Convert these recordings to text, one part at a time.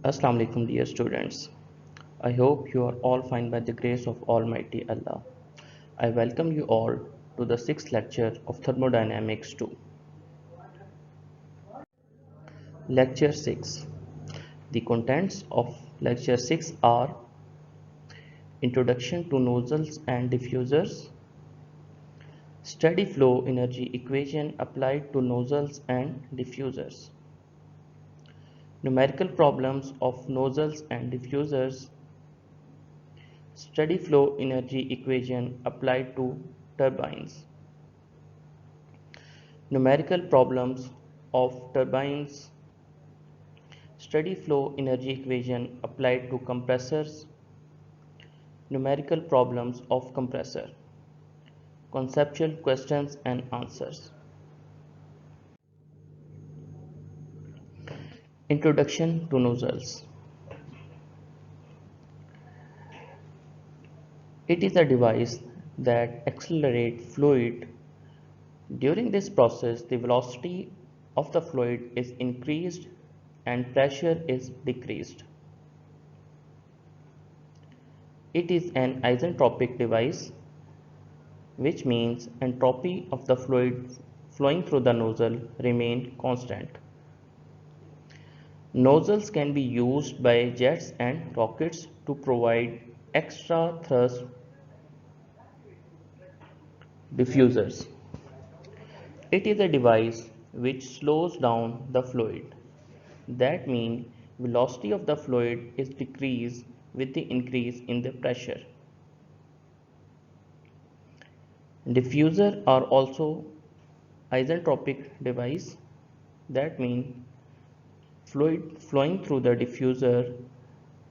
Assalamu alaikum dear students. I hope you are all fine by the grace of Almighty Allah. I welcome you all to the sixth lecture of Thermodynamics 2. Lecture 6. The contents of Lecture 6 are Introduction to Nozzles and Diffusers, Steady Flow Energy Equation applied to Nozzles and Diffusers, Numerical Problems of Nozzles and Diffusers, Steady flow energy equation applied to turbines. Numerical problems of turbines. Steady flow energy equation applied to compressors. Numerical problems of compressor. Conceptual questions and answers. Introduction to nozzles. It is a device that accelerates fluid. During this process, the velocity of the fluid is increased and pressure is decreased. It is an isentropic device, which means entropy of the fluid flowing through the nozzle remain constant. Nozzles can be used by jets and rockets to provide extra thrust. Diffusers. It is a device which slows down the fluid. That means velocity of the fluid is decreased with the increase in the pressure. Diffuser are also isentropic device. That means fluid flowing through the diffuser,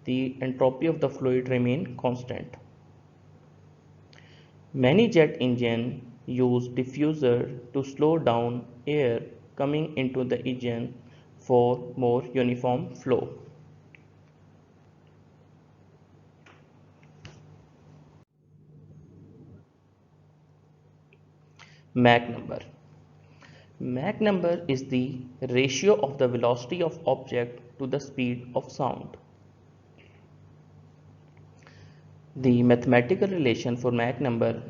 the entropy of the fluid remain constant. Many jet engines use diffuser to slow down air coming into the engine for more uniform flow. Mach number. Mach number is the ratio of the velocity of object to the speed of sound. The mathematical relation for Mach number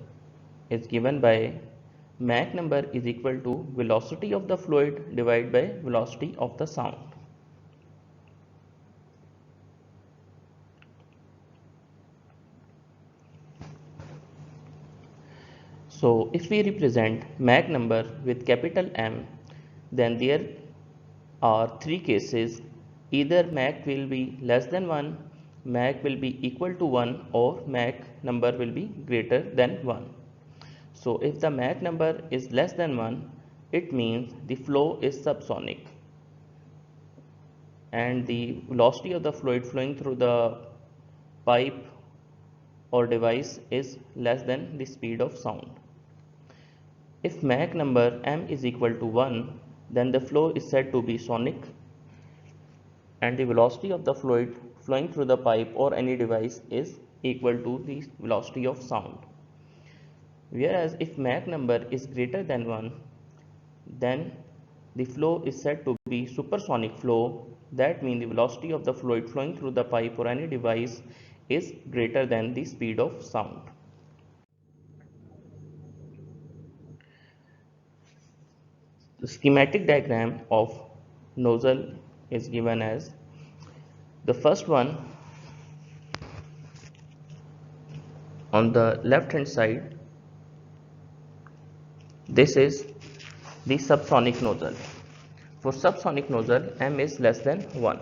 is given by Mach number is equal to velocity of the fluid divided by velocity of the sound. So if we represent Mach number with capital M, then there are three cases. Either Mach will be less than 1, Mach will be equal to 1, or Mach number will be greater than 1. So if the Mach number is less than 1, it means the flow is subsonic and the velocity of the fluid flowing through the pipe or device is less than the speed of sound. If Mach number m is equal to 1, then the flow is said to be sonic and the velocity of the fluid flowing through the pipe or any device is equal to the velocity of sound. Whereas if Mach number is greater than 1, then the flow is said to be supersonic flow. That means the velocity of the fluid flowing through the pipe or any device is greater than the speed of sound. The schematic diagram of nozzle is given as the first one. On the left hand side, this is the subsonic nozzle. For subsonic nozzle, m is less than 1.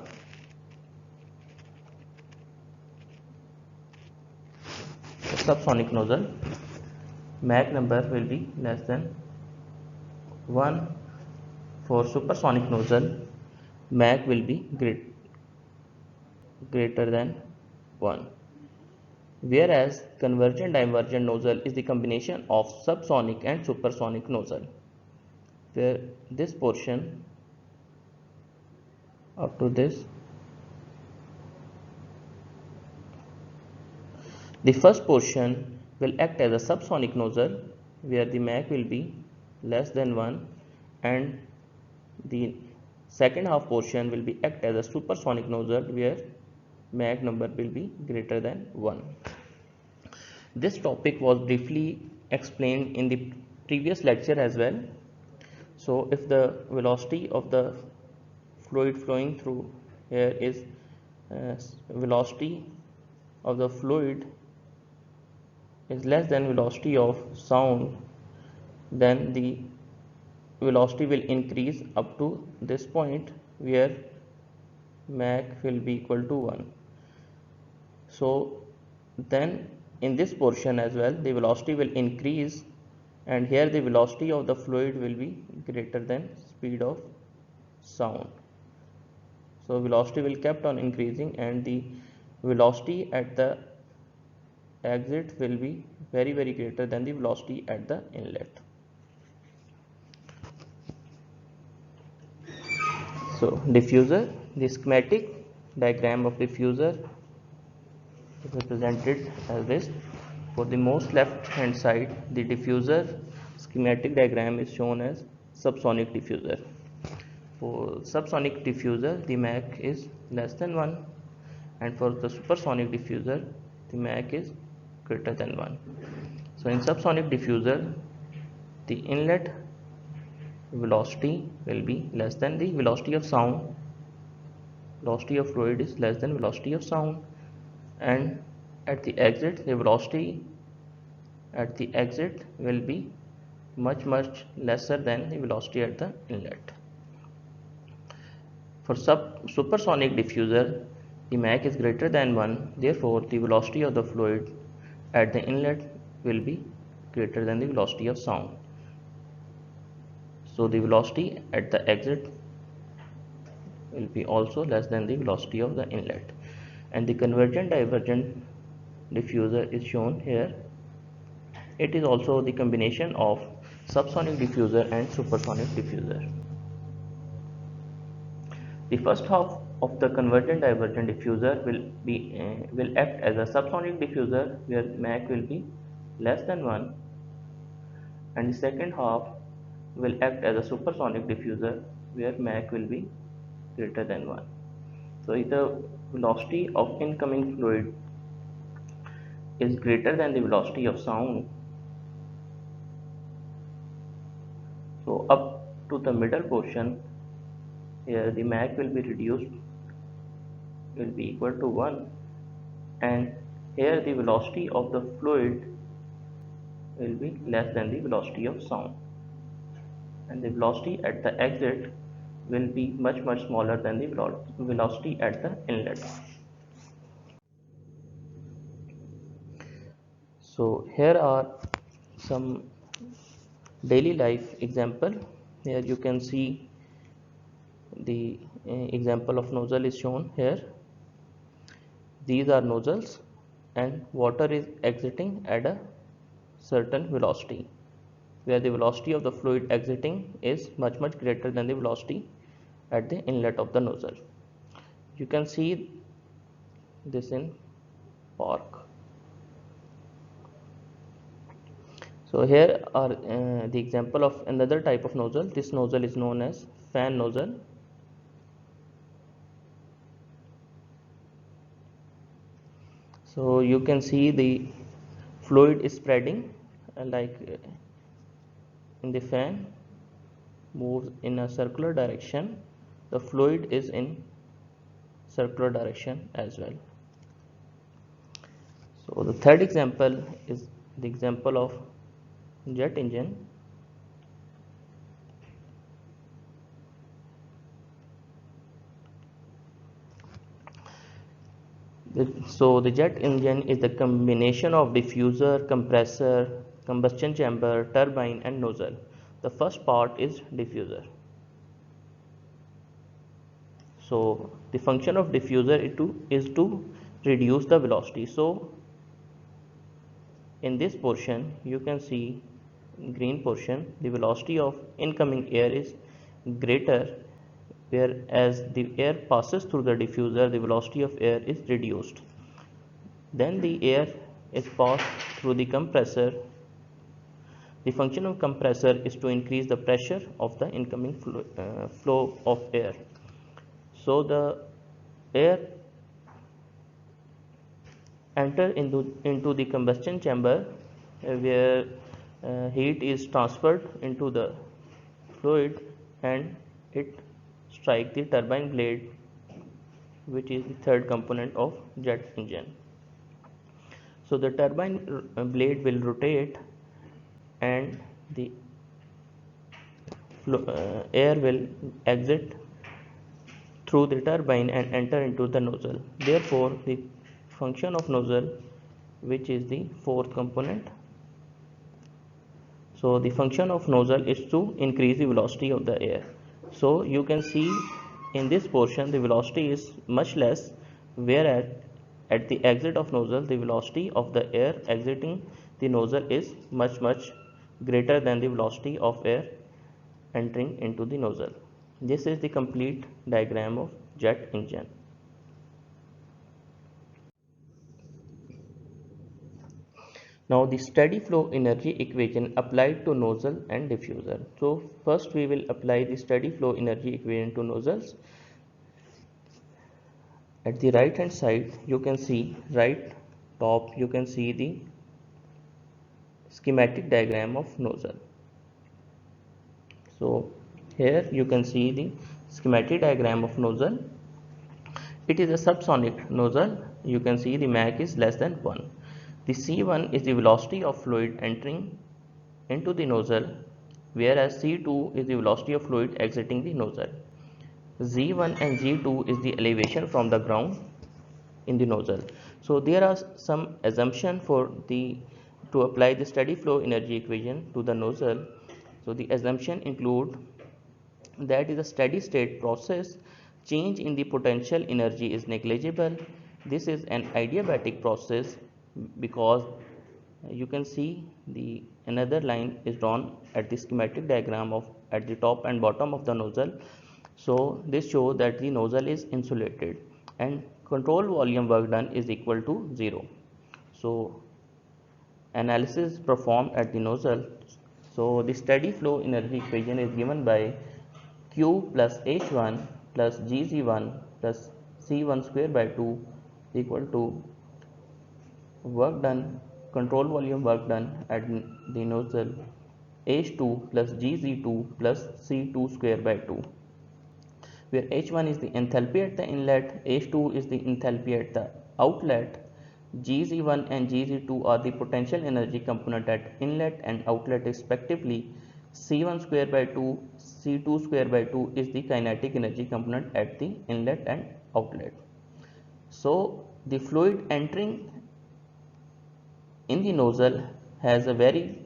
For subsonic nozzle, Mach number will be less than 1. For supersonic nozzle, Mach will be greater than 1. Whereas convergent divergent nozzle is the combination of subsonic and supersonic nozzle, where this portion up to this, the first portion will act as a subsonic nozzle where the Mach will be less than 1 and the second half portion will be act as a supersonic nozzle where Mach number will be greater than 1. This topic was briefly explained in the previous lecture as well. So if the velocity of the fluid flowing through here is velocity of the fluid is less than velocity of sound, then the velocity will increase up to this point where Mach will be equal to 1. So then in this portion as well the velocity will increase, and here the velocity of the fluid will be greater than speed of sound. So velocity will kept on increasing and the velocity at the exit will be very greater than the velocity at the inlet. So diffuser, the schematic diagram of diffuser is represented as this. For the most left hand side, the diffuser schematic diagram is shown as subsonic diffuser. For subsonic diffuser, the Mach is less than 1, and for the supersonic diffuser, the Mach is greater than 1. So in subsonic diffuser, the inlet velocity will be less than the velocity of sound. Velocity of fluid is less than velocity of sound, and at the exit the velocity at the exit will be much lesser than the velocity at the inlet. For supersonic diffuser, the Mach is greater than 1, therefore the velocity of the fluid at the inlet will be greater than the velocity of sound. So the velocity at the exit will be also less than the velocity of the inlet. And the convergent divergent diffuser is shown here. It is also the combination of subsonic diffuser and supersonic diffuser. The first half of the convergent divergent diffuser will act as a subsonic diffuser where Mach will be less than 1, and the second half will act as a supersonic diffuser where Mach will be greater than 1. So if the velocity of incoming fluid is greater than the velocity of sound, so up to the middle portion here the Mach will be reduced, will be equal to 1, and here the velocity of the fluid will be less than the velocity of sound, and the velocity at the exit will be much smaller than the velocity at the inlet. So here are some daily life example. Here you can see the example of nozzle is shown here. These are nozzles and water is exiting at a certain velocity, where the velocity of the fluid exiting is much greater than the velocity at the inlet of the nozzle. You can see this in park. So here are the example of another type of nozzle. This nozzle is known as fan nozzle. So you can see the fluid is spreading like in the fan moves in a circular direction. The fluid is in circular direction as well. So the third example is the example of jet engine. So the jet engine is the combination of diffuser, compressor, combustion chamber, turbine and nozzle. The first part is diffuser. So the function of diffuser is to reduce the velocity. So in this portion you can see green portion, the velocity of incoming air is greater, whereas the air passes through the diffuser, the velocity of air is reduced. Then the air is passed through the compressor. The function of compressor is to increase the pressure of the incoming flow of air. So the air enter into the combustion chamber where heat is transferred into the fluid and it strike the turbine blade, which is the third component of jet engine. So the turbine blade will rotate and the air will exit through the turbine and enter into the nozzle. Therefore, the function of nozzle, which is the fourth component. So the function of nozzle is to increase the velocity of the air. So you can see in this portion the velocity is much less, whereas at the exit of nozzle the velocity of the air exiting the nozzle is much greater than the velocity of air entering into the nozzle. This is the complete diagram of jet engine. Now the steady flow energy equation applied to nozzle and diffuser. So first we will apply the steady flow energy equation to nozzles. At the right hand side you can see, right top you can see the schematic diagram of nozzle. So here you can see the schematic diagram of nozzle. It is a subsonic nozzle. You can see the Mach is less than 1. The C1 is the velocity of fluid entering into the nozzle, whereas C2 is the velocity of fluid exiting the nozzle. Z1 and Z2 is the elevation from the ground in the nozzle. So there are some assumption to apply the steady flow energy equation to the nozzle. So the assumption include that is a steady state process, change in the potential energy is negligible. This is an adiabatic process because you can see the another line is drawn at the schematic diagram of at the top and bottom of the nozzle. So this shows that the nozzle is insulated and control volume work done is equal to 0. So analysis performed at the nozzle. So the steady flow energy equation is given by Q plus H1 plus GZ1 plus C1 square by 2 equal to work done, control volume work done at the nozzle, H2 plus GZ2 plus C2 square by 2, where H1 is the enthalpy at the inlet, H2 is the enthalpy at the outlet, GZ1 and GZ2 are the potential energy component at inlet and outlet respectively, C1 square by 2, C2 square by 2 is the kinetic energy component at the inlet and outlet. So the fluid entering in the nozzle has a very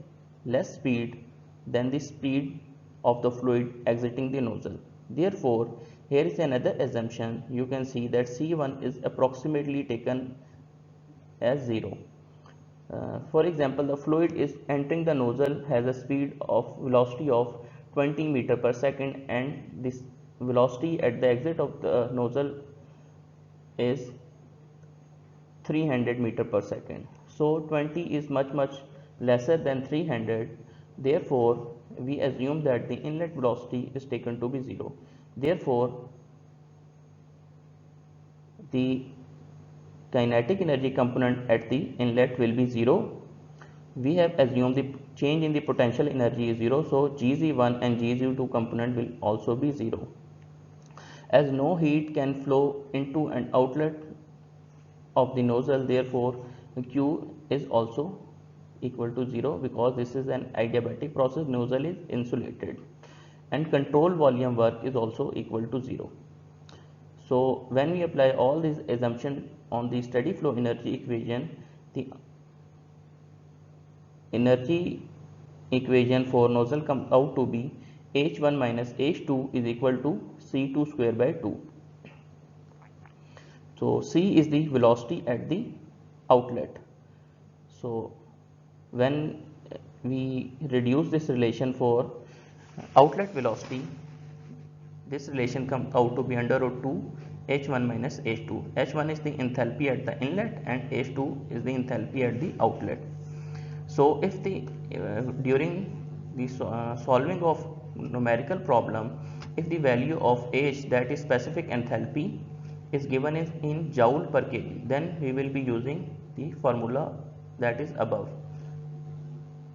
less speed than the speed of the fluid exiting the nozzle. Therefore, here is another assumption. You can see that C1 is approximately taken as 0. For example, the fluid is entering the nozzle has a speed of velocity of 20 meter per second and this velocity at the exit of the nozzle is 300 meter per second. So 20 is much lesser than 300. Therefore, we assume that the inlet velocity is taken to be 0. Therefore, the kinetic energy component at the inlet will be 0. We have assumed the change in the potential energy is 0. So GZ1 and GZ2 component will also be 0. As no heat can flow into an outlet of the nozzle, therefore Q is also equal to 0 because this is an adiabatic process, nozzle is insulated, and control volume work is also equal to 0. So when we apply all these assumptions on the steady flow energy equation, the energy equation for nozzle comes out to be H1 minus H2 is equal to C2 square by 2. So C is the velocity at the outlet. So when we reduce this relation for outlet velocity, this relation comes out to be under root 2 H1 minus H2. H1 is the enthalpy at the inlet and H2 is the enthalpy at the outlet. So if the during the solving of numerical problem, If the value of H, that is specific enthalpy, is given in joule per kg, then we will be using the formula that is above,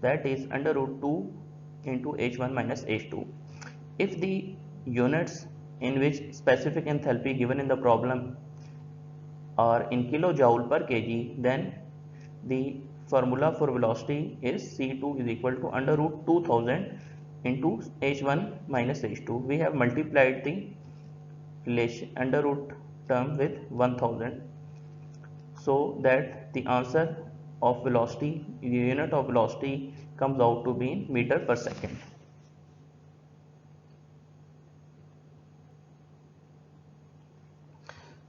that is under root 2 into H1 minus H2. If the units in which specific enthalpy given in the problem are in kilojoule per kg, then the formula for velocity is C2 is equal to under root 2000 into H1 minus H2. We have multiplied the relation under root term with 1000, so that the answer of velocity, the unit of velocity, comes out to be in meter per second.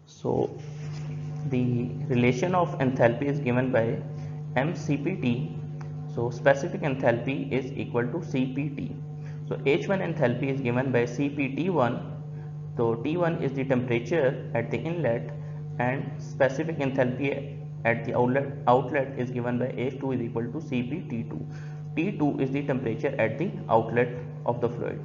So the relation of enthalpy is given by mCpt. So specific enthalpy is equal to Cpt. So H1 enthalpy is given by Cpt1. So T1 is the temperature at the inlet, and specific enthalpy at the outlet is given by H2 is equal to Cpt2. T2 is the temperature at the outlet of the fluid.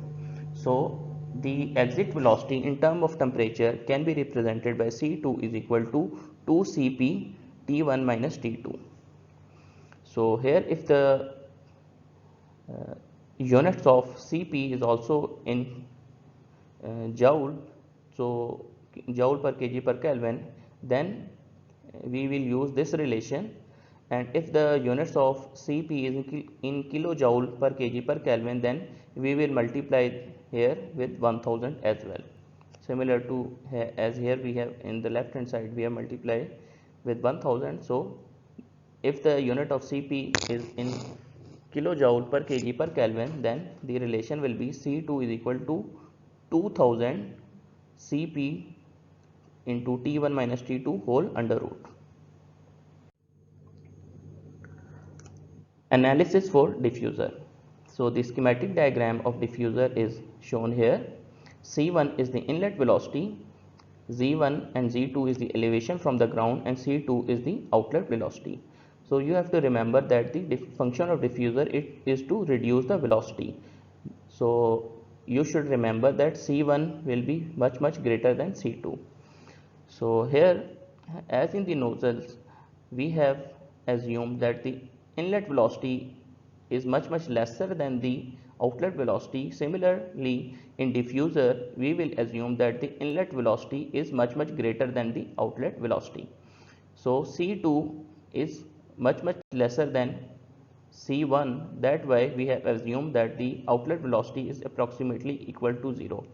So the exit velocity in term of temperature can be represented by C2 is equal to 2Cp T1 minus T2. So here, if the units of Cp is also in joule, so joule per kg per Kelvin, then we will use this relation. And if the units of Cp is in kilojoule per kg per Kelvin, then we will multiply here with 1000 as well. Similar to as here we have in the left hand side, we have multiplied with 1000. So if the unit of Cp is in kilojoule per kg per Kelvin, then the relation will be C2 is equal to 2000 Cp into T1 minus T2 whole under root. Analysis for diffuser. So the schematic diagram of diffuser is shown here. C1 is the inlet velocity, Z1 and Z2 is the elevation from the ground, and C2 is the outlet velocity. So you have to remember that the function of diffuser is to reduce the velocity. So you should remember that C1 will be much greater than C2. So here, as in the nozzles, we have assumed that the inlet velocity is much lesser than the outlet velocity. Similarly, in diffuser, we will assume that the inlet velocity is much greater than the outlet velocity. So C2 is much lesser than C1. That way we have assumed that the outlet velocity is approximately equal to 0.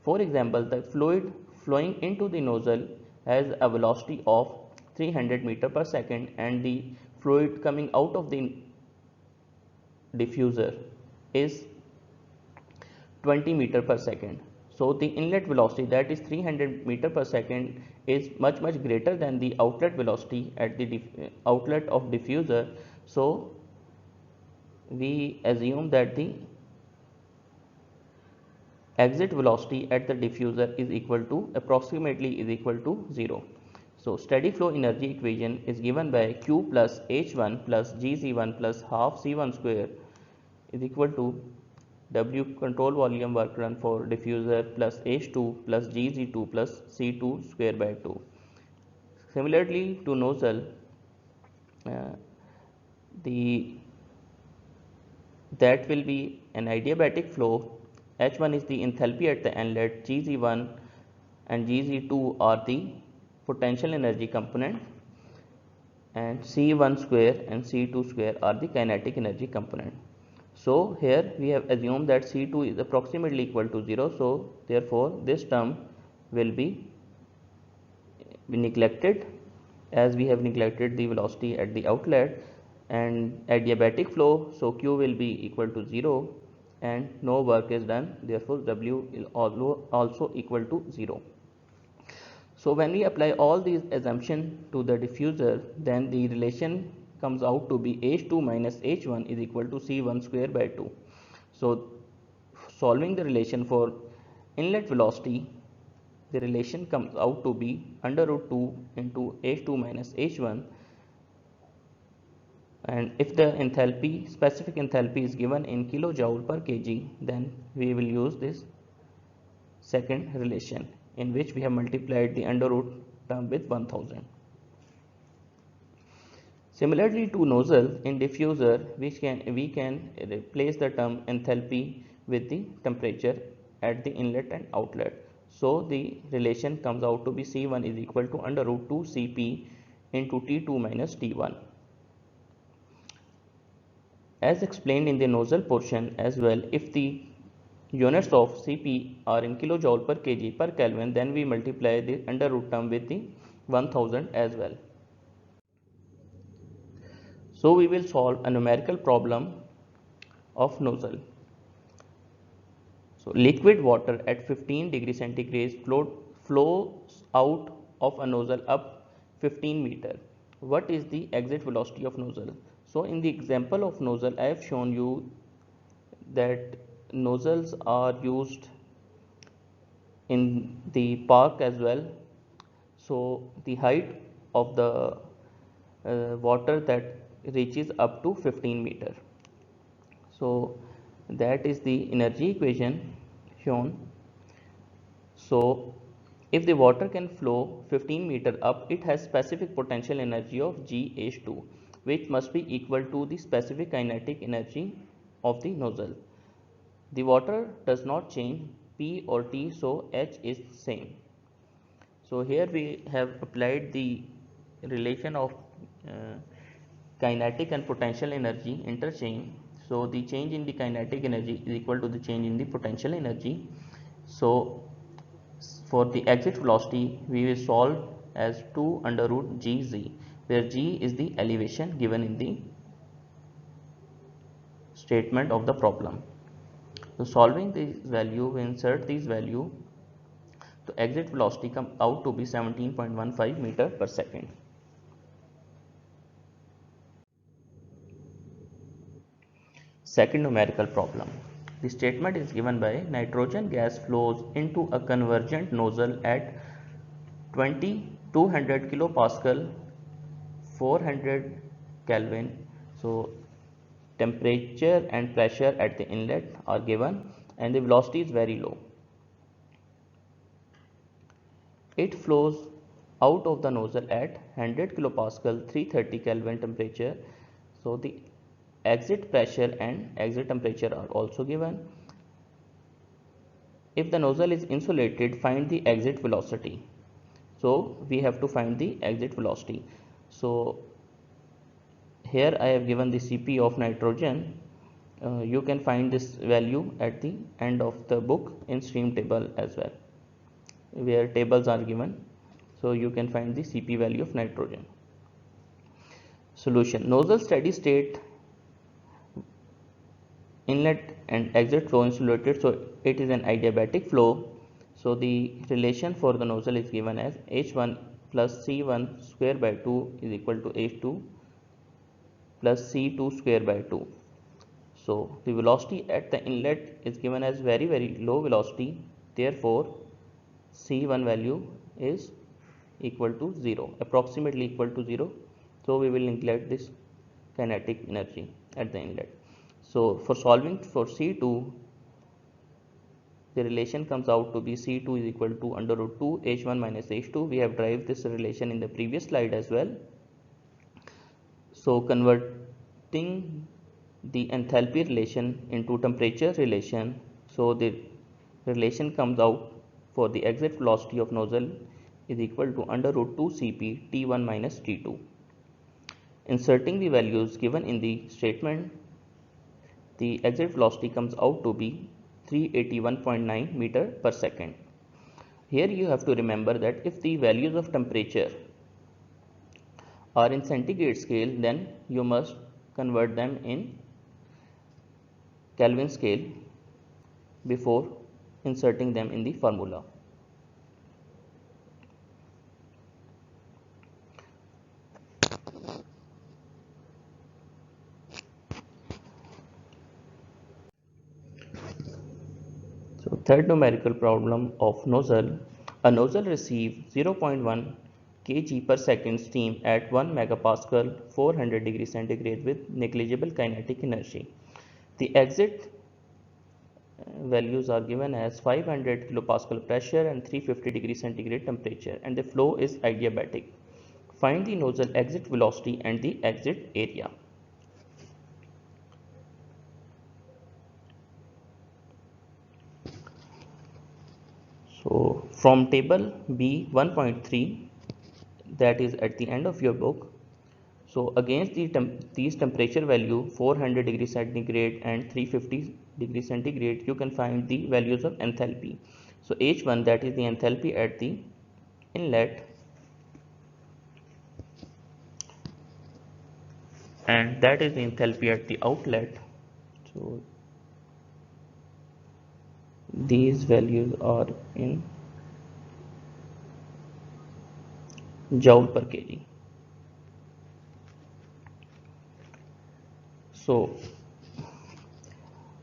For example, the fluid flowing into the nozzle has a velocity of 300 meter per second, and the fluid coming out of the diffuser is 20 meter per second. So the inlet velocity, that is 300 meter per second, is much greater than the outlet velocity at the outlet of diffuser. So we assume that the exit velocity at the diffuser is equal to approximately 0. So steady flow energy equation is given by Q plus H1 plus GC1 plus half C1 square is equal to W control volume work done for diffuser plus H2 plus GC2 plus C2 square by 2. Similarly to nozzle, that will be an adiabatic flow. H1 is the enthalpy at the inlet, GC1 and GC2 are the potential energy component, and C1 square and C2 square are the kinetic energy component. So here we have assumed that C2 is approximately equal to 0. So therefore this term will be neglected, as we have neglected the velocity at the outlet. And adiabatic flow, so Q will be equal to 0 and no work is done, therefore W is also equal to 0. So when we apply all these assumptions to the diffuser, then the relation comes out to be H2 minus H1 is equal to C1 square by 2. So solving the relation for inlet velocity, the relation comes out to be under root 2 into H2 minus H1. And if the enthalpy, specific enthalpy, is given in kilojoule per kg, then we will use this second relation, in which we have multiplied the under root term with 1000. Similarly to nozzle, in diffuser we can replace the term enthalpy with the temperature at the inlet and outlet. So the relation comes out to be C1 is equal to under root 2 Cp into T2 minus T1. As explained in the nozzle portion as well, if the units of Cp are in kilojoule per kg per Kelvin, then we multiply the under root term with the 1000 as well. So we will solve a numerical problem of nozzle. So liquid water at 15 degrees centigrade flows out of a nozzle up 15 meter. What is the exit velocity of nozzle? So in the example of nozzle, I have shown you that nozzles are used in the park as well. So the height of the water that reaches up to 15 meter. So that is the energy equation shown. So if the water can flow 15 meter up, it has specific potential energy of GH2, which must be equal to the specific kinetic energy of the nozzle. The water does not change P or T, so H is same. So here we have applied the relation of kinetic and potential energy interchange. So the change in the kinetic energy is equal to the change in the potential energy. So for the exit velocity, we will solve as 2 under root gz, where g is the elevation given in the statement of the problem. So solving this value, we insert this value. The exit velocity comes out to be 17.15 meter per second. Second numerical problem. The statement is given by nitrogen gas flows into a convergent nozzle at 200 kilopascal 400 Kelvin. So temperature and pressure at the inlet are given and the velocity is very low. It flows out of the nozzle at 100 kilopascal 330 Kelvin temperature. So the exit pressure and exit temperature are also given. If the nozzle is insulated, find the exit velocity. So we have to find the exit velocity. So here I have given the Cp of nitrogen. You can find this value at the end of the book in stream table as well, where tables are given. So you can find the Cp value of nitrogen. Solution. Nozzle steady state inlet and exit flow insulated, so it is an adiabatic flow. So the relation for the nozzle is given as H1 plus C1 square by 2 is equal to H2 plus C2 square by 2. So the velocity at the inlet is given as very low velocity, therefore C1 value is equal to 0, approximately equal to 0. So we will neglect this kinetic energy at the inlet. So for solving for C2, the relation comes out to be C2 is equal to under root 2 H1 minus H2. We have derived this relation in the previous slide as well. So converting the enthalpy relation into temperature relation, so the relation comes out for the exit velocity of nozzle is equal to under root 2 Cp T1 minus T2. Inserting the values given in the statement, the exit velocity comes out to be 381.9 meter per second. Here you have to remember that if the values of temperature are in centigrade scale, then you must convert them in Kelvin scale before inserting them in the formula. So third numerical problem of nozzle. A nozzle receives 0.1 kg per second steam at 1 megapascal 400 degrees centigrade with negligible kinetic energy. The exit values are given as 500 kilopascal pressure and 350 degree centigrade temperature, and the flow is adiabatic. Find the nozzle exit velocity and the exit area. So from table B 1.3, that is at the end of your book, so against these temperature value 400 degree centigrade and 350 degree centigrade, you can find the values of enthalpy. So H1, that is the enthalpy at the inlet, and that is the enthalpy at the outlet. So these values are in joule per kg. So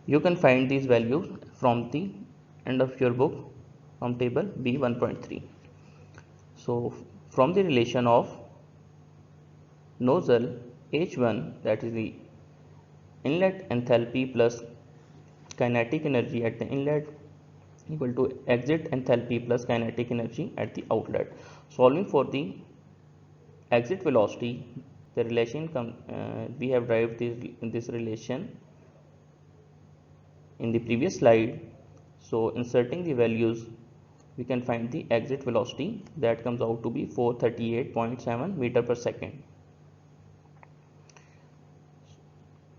you can find these values from the end of your book from table B 1.3. So from the relation of nozzle H1, that is the inlet enthalpy plus kinetic energy at the inlet, equal to exit enthalpy plus kinetic energy at the outlet. Solving for the exit velocity, the relation we have derived this relation in the previous slide. So inserting the values, we can find the exit velocity, that comes out to be 438.7 meter per second.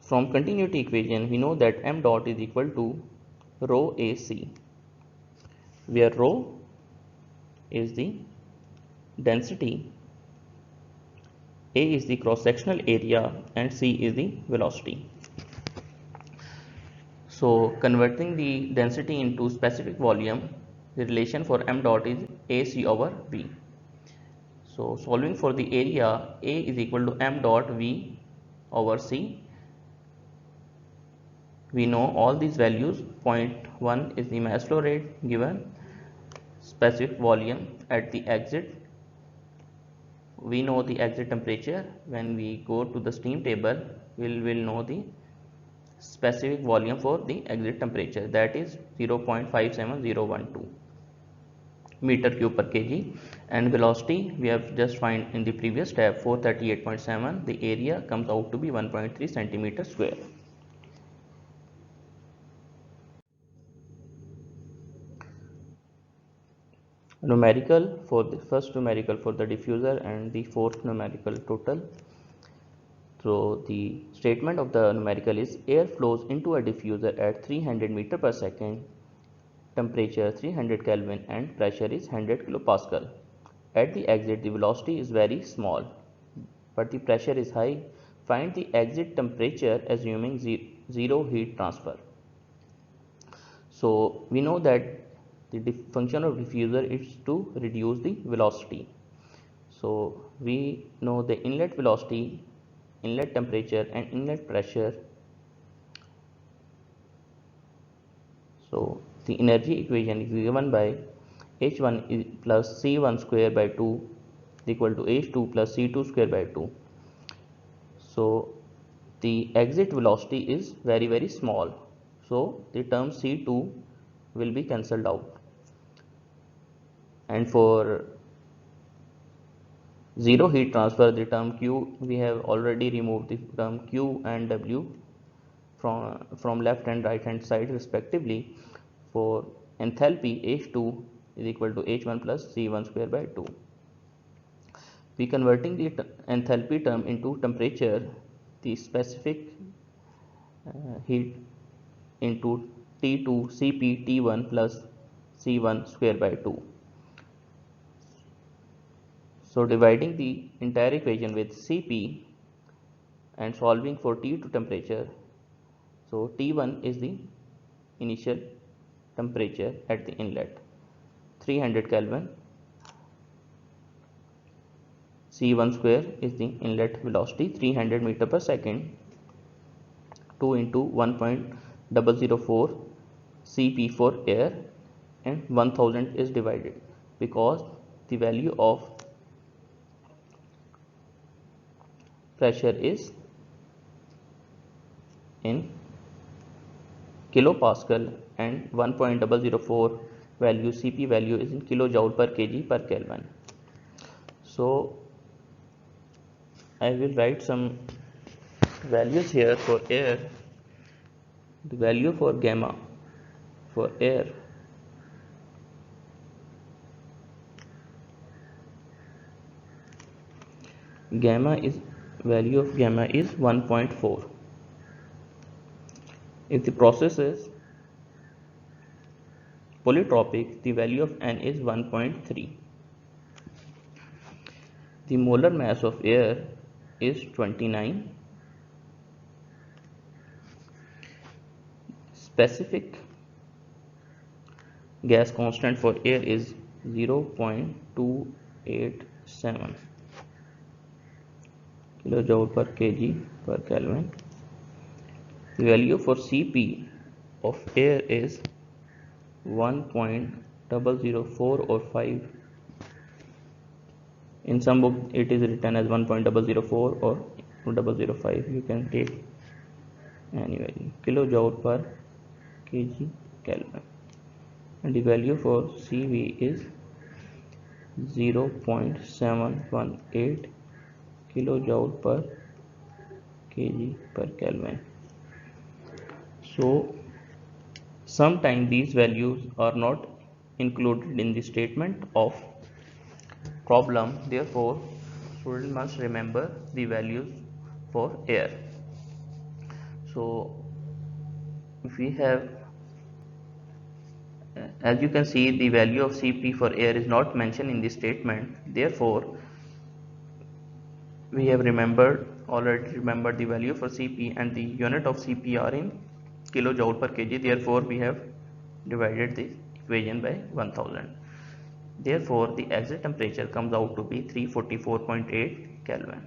From continuity equation, we know that m dot is equal to rho AC, where rho is the density, A is the cross-sectional area, and C is the velocity. So converting the density into specific volume, the relation for m dot is AC over V. So solving for the area, A is equal to m dot V over C. We know all these values. 0.1 is the mass flow rate given. Specific volume at the exit, we know the exit temperature. When we go to the steam table, we will know the specific volume for the exit temperature, that is 0.57012 meter cube per kg, and velocity we have just find in the previous step 438.7. the area comes out to be 1.3 centimeter square. Numerical for the first numerical for the diffuser and the fourth numerical total. So the statement of the numerical is air flows into a diffuser at 300 meter per second, temperature 300 Kelvin and pressure is 100 kilopascal. At the exit, the velocity is very small, but the pressure is high. Find the exit temperature assuming zero heat transfer. So we know that the function of diffuser is to reduce the velocity. So we know the inlet velocity, inlet temperature and inlet pressure. So the energy equation is given by H1 is plus C1 square by 2 equal to H2 plus C2 square by 2. So the exit velocity is very small. So the term C2 will be cancelled out. And for zero heat transfer, the term Q, we have already removed the term Q and W from left and right hand side respectively. For enthalpy, H2 is equal to H1 plus C1 square by 2. We converting the enthalpy term into temperature, the specific heat into T2 Cp T1 plus C1 square by 2. So dividing the entire equation with Cp and solving for T2 temperature, so T1 is the initial temperature at the inlet, 300 Kelvin. C1 square is the inlet velocity, 300 meter per second. 2 into 1.004 Cp for air, and 1000 is divided because the value of pressure is in kilopascal and 1.004 value Cp value is in kilojoule per kg per Kelvin. So I will write some values here for air. The value for gamma for air value of gamma is 1.4. If the process is polytropic, the value of N is 1.3. The molar mass of air is 29. Specific gas constant for air is 0.287 kilojoule per kg per Kelvin. The value for Cp of air is 1.004 or 5. In some book it is written as 1.004 or 0.005. You can take any value. Kilojoule per kg Kelvin. And the value for Cv is 0.718 kilojoule per kg per Kelvin. So sometimes these values are not included in the statement of problem, therefore student must remember the values for air. So if we have, as you can see, the value of Cp for air is not mentioned in the statement, therefore we have already remembered the value for Cp and the unit of Cp are in kilojoule per kg, therefore we have divided the equation by 1000. Therefore the exit temperature comes out to be 344.8 Kelvin.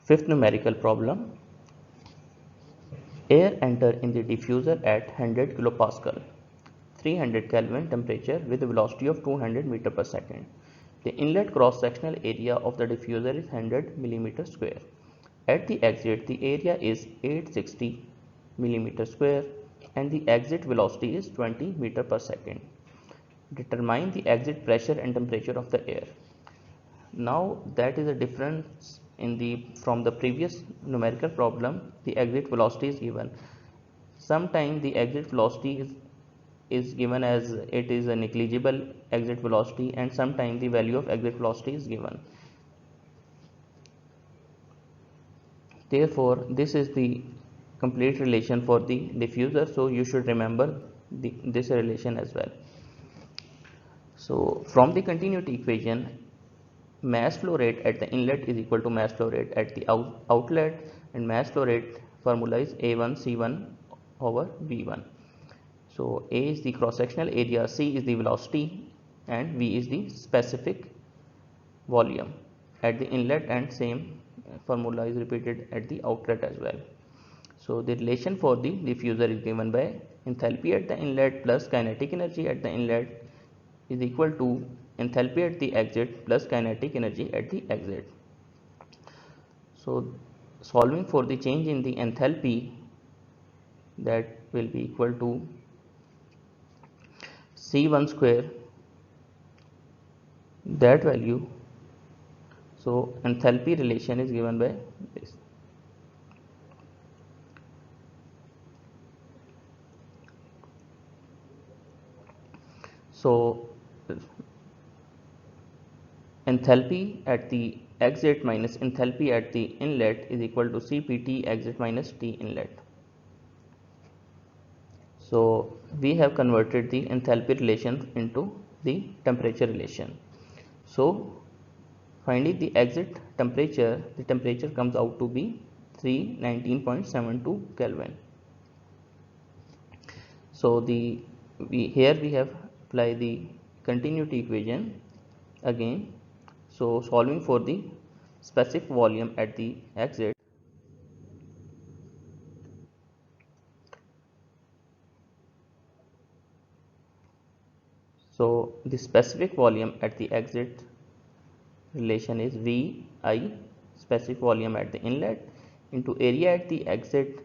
Fifth numerical problem. Air enter in the diffuser at 100 kilopascal, 300 Kelvin temperature with a velocity of 200 meter per second. The inlet cross-sectional area of the diffuser is 100 mm square. At the exit, the area is 860 mm square and the exit velocity is 20 meter per second. Determine the exit pressure and temperature of the air. Now that is a difference from the previous numerical problem. The exit velocity is given. Sometimes the exit velocity is given as it is a negligible exit velocity, and sometimes the value of exit velocity is given. Therefore this is the complete relation for the diffuser, so you should remember this relation as well. So from the continuity equation, mass flow rate at the inlet is equal to mass flow rate at the outlet, and mass flow rate formula is A1C1 over V1. So A is the cross-sectional area, C is the velocity, and V is the specific volume at the inlet, and same formula is repeated at the outlet as well. So the relation for the diffuser is given by enthalpy at the inlet plus kinetic energy at the inlet is equal to enthalpy at the exit plus kinetic energy at the exit. So solving for the change in the enthalpy, that will be equal to C1 square, that value. So enthalpy relation is given by this. So enthalpy at the exit minus enthalpy at the inlet is equal to Cpt exit minus T inlet. So we have converted the enthalpy relation into the temperature relation. So finding the exit temperature, the temperature comes out to be 319.72 Kelvin. So here we have apply the continuity equation again. So solving for the specific volume at the exit, So the specific volume at the exit relation is VI, specific volume at the inlet, into area at the exit,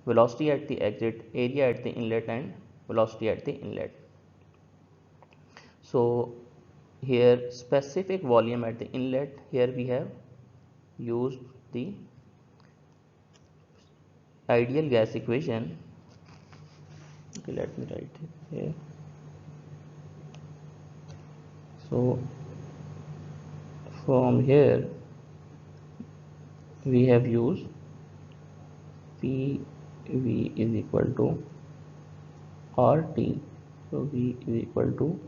velocity at the exit, area at the inlet, and velocity at the inlet. So here specific volume at the inlet, here we have used the ideal gas equation. Okay, let me write it here. So from here we have used PV is equal to RT. So V is equal to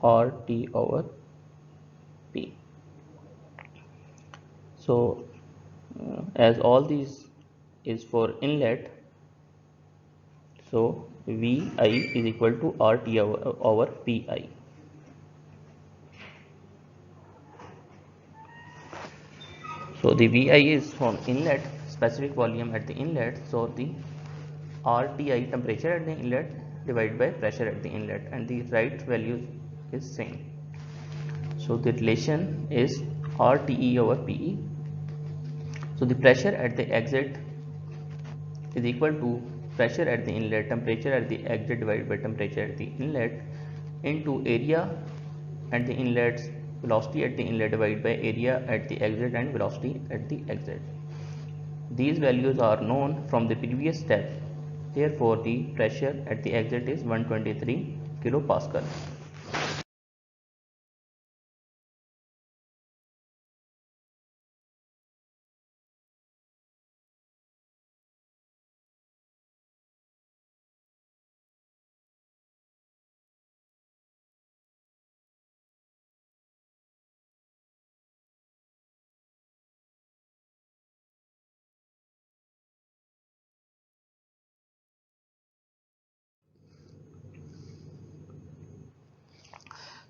RT over P. So as all these is for inlet, so VI is equal to RT over PI. So the VI is from inlet, specific volume at the inlet, so the RTI, temperature at the inlet, divided by pressure at the inlet, and the right value is same. So the relation is RTE over PE. So the pressure at the exit is equal to pressure at the inlet, temperature at the exit divided by temperature at the inlet, into area at the inlets, velocity at the inlet divided by area at the exit, and velocity at the exit. These values are known from the previous step. Therefore, the pressure at the exit is 123 kilopascal.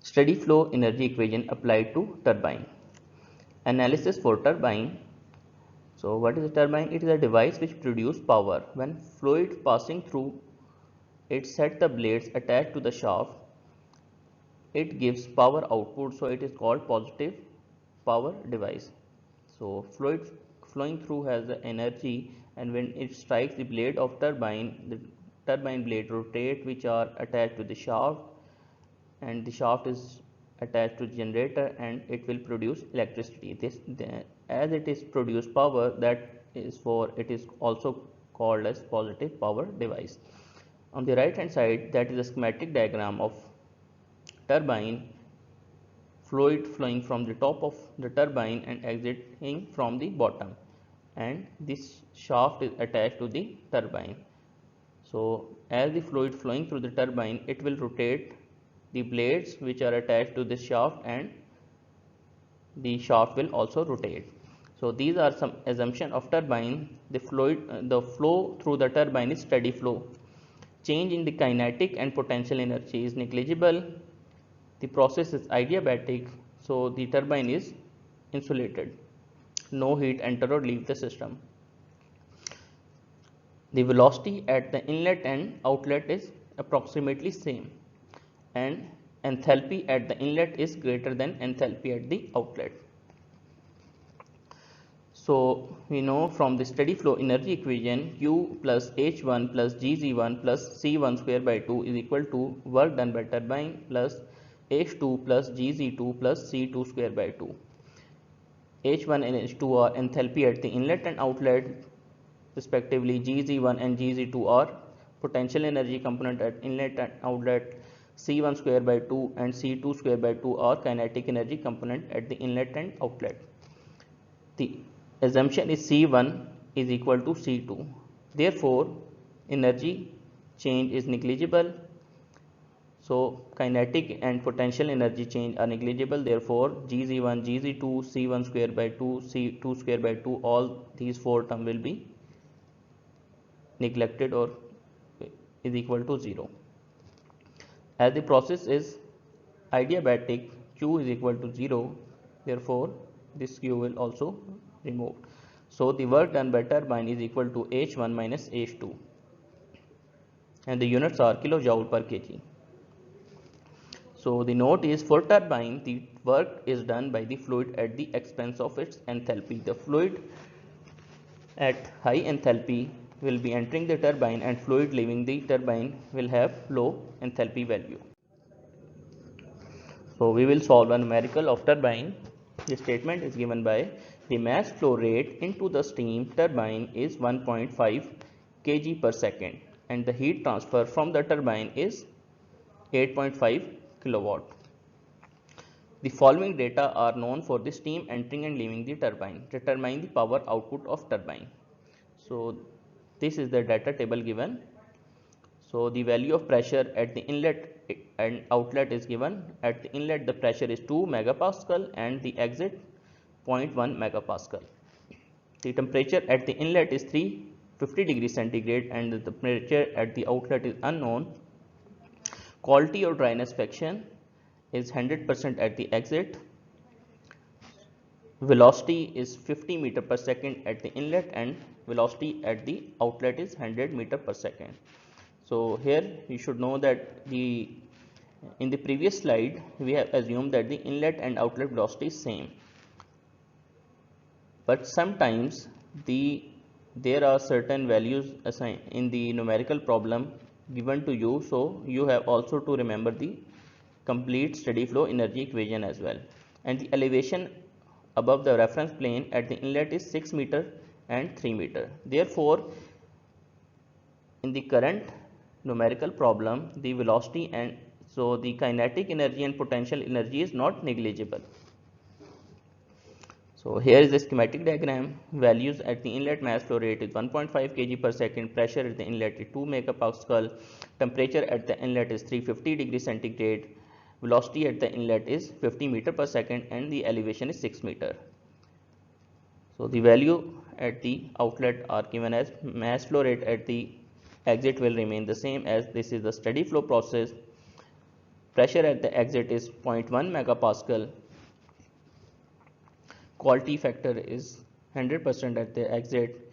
Steady flow energy equation applied to turbine. Analysis for turbine. So what is a turbine? It is a device which produces power when fluid passing through it set the blades attached to the shaft. It gives power output, so it is called positive power device. So fluid flowing through has the energy, and when it strikes the blade of turbine, the turbine blade rotate, which are attached to the shaft, and the shaft is attached to the generator, and it will produce electricity. As it is produce power, that is for it is also called as positive power device. On the right hand side, that is a schematic diagram of turbine, fluid flowing from the top of the turbine and exiting from the bottom, and this shaft is attached to the turbine. So as the fluid flowing through the turbine, it will rotate the blades which are attached to the shaft, and the shaft will also rotate. So these are some assumption of turbine. The flow through the turbine is steady flow. Change in the kinetic and potential energy is negligible. The process is adiabatic, so the turbine is insulated. No heat enter or leave the system. The velocity at the inlet and outlet is approximately same, and enthalpy at the inlet is greater than enthalpy at the outlet. So we know from the steady flow energy equation, Q plus H1 plus Gz1 plus C1 square by 2 is equal to work done by turbine plus H2 plus Gz2 plus C2 square by 2. H1 and H2 are enthalpy at the inlet and outlet respectively. Gz1 and Gz2 are potential energy component at inlet and outlet. C1 square by 2 and C2 square by 2 are kinetic energy component at the inlet and outlet. The assumption is C1 is equal to C2. Therefore, energy change is negligible. So kinetic and potential energy change are negligible. Therefore, Gz1, Gz2, C1 square by 2, C2 square by 2, all these four terms will be neglected or is equal to 0. As the process is adiabatic, Q is equal to 0. Therefore, this Q will also removed. So the work done by turbine is equal to H1 minus H2, and the units are kilojoule per kg. So the note is, for turbine, the work is done by the fluid at the expense of its enthalpy. The fluid at high enthalpy will be entering the turbine, and fluid leaving the turbine will have low enthalpy value. So we will solve a numerical of turbine. The statement is given by, the mass flow rate into the steam turbine is 1.5 kg per second, and the heat transfer from the turbine is 8.5 kilowatt. The following data are known for the steam entering and leaving the turbine. Determine the power output of turbine. So this is the data table given. So the value of pressure at the inlet and outlet is given. At the inlet the pressure is 2 megapascal and the exit 0.1 megapascal. The temperature at the inlet is 350 degrees centigrade and the temperature at the outlet is unknown. Quality or dryness fraction is 100% at the exit. Velocity is 50 meter per second at the inlet and velocity at the outlet is 100 meter per second. So here you should know that in the previous slide we have assumed that the inlet and outlet velocity is same, but sometimes there are certain values assigned in the numerical problem given to you, so you have also to remember the complete steady flow energy equation as well. And the elevation above the reference plane at the inlet is 6 meter and 3 meter. Therefore, in the current numerical problem, the velocity and so the kinetic energy and potential energy is not negligible. So here is the schematic diagram. Values at the inlet mass flow rate is 1.5 kg per second, pressure at the inlet is 2 megapascal, temperature at the inlet is 350 degrees centigrade, velocity at the inlet is 50 meter per second and the elevation is 6 meter. So the value at the outlet are given as mass flow rate at the exit will remain the same as this is the steady flow process. Pressure at the exit is 0.1 megapascal. Quality factor is 100% at the exit.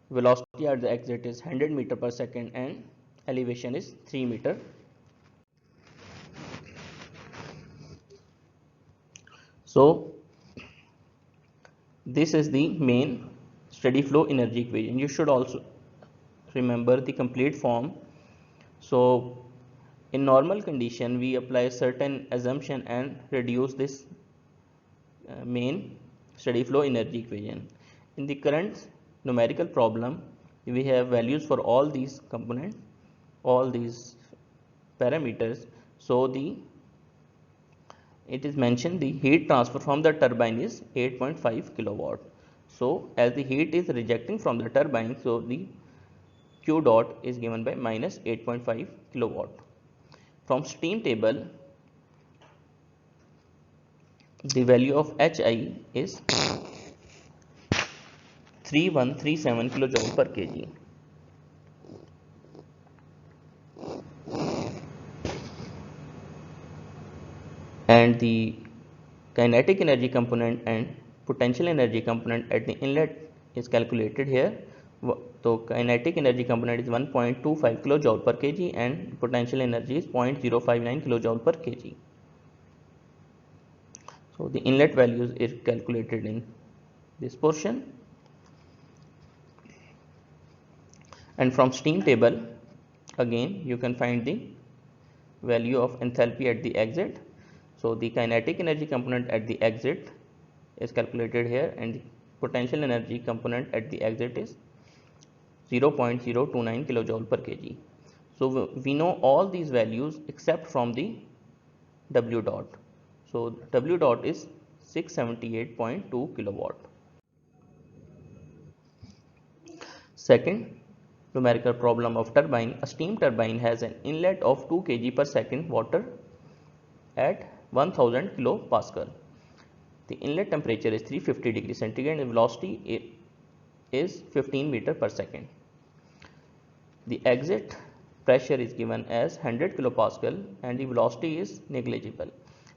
Velocity at the exit is 100 meter per second and elevation is 3 meter. So this is the main steady flow energy equation. You should also remember the complete form. So in normal condition we apply certain assumption and reduce this main steady flow energy equation. In the current numerical problem we have values for all these components, all these parameters. So it is mentioned the heat transfer from the turbine is 8.5 kilowatt. So as the heat is rejecting from the turbine, so the Q dot is given by minus 8.5 kilowatt. From steam table the value of HI is 3137 kilojoule per kg. And the kinetic energy component and potential energy component at the inlet is calculated here. So kinetic energy component is 1.25 kilojoule per kg and potential energy is 0.059 kilojoule per kg. So the inlet values is calculated in this portion. And from steam table again you can find the value of enthalpy at the exit. So the kinetic energy component at the exit is calculated here and the potential energy component at the exit is 0.029 kilojoule per kg. So we know all these values except from the W dot. So W dot is 678.2 kilowatt. Second numerical problem of turbine. A steam turbine has an inlet of 2 kg per second water at 1000 kilopascal. The inlet temperature is 350 degrees centigrade and velocity is 15 meter per second. The exit pressure is given as 100 kilopascal and the velocity is negligible.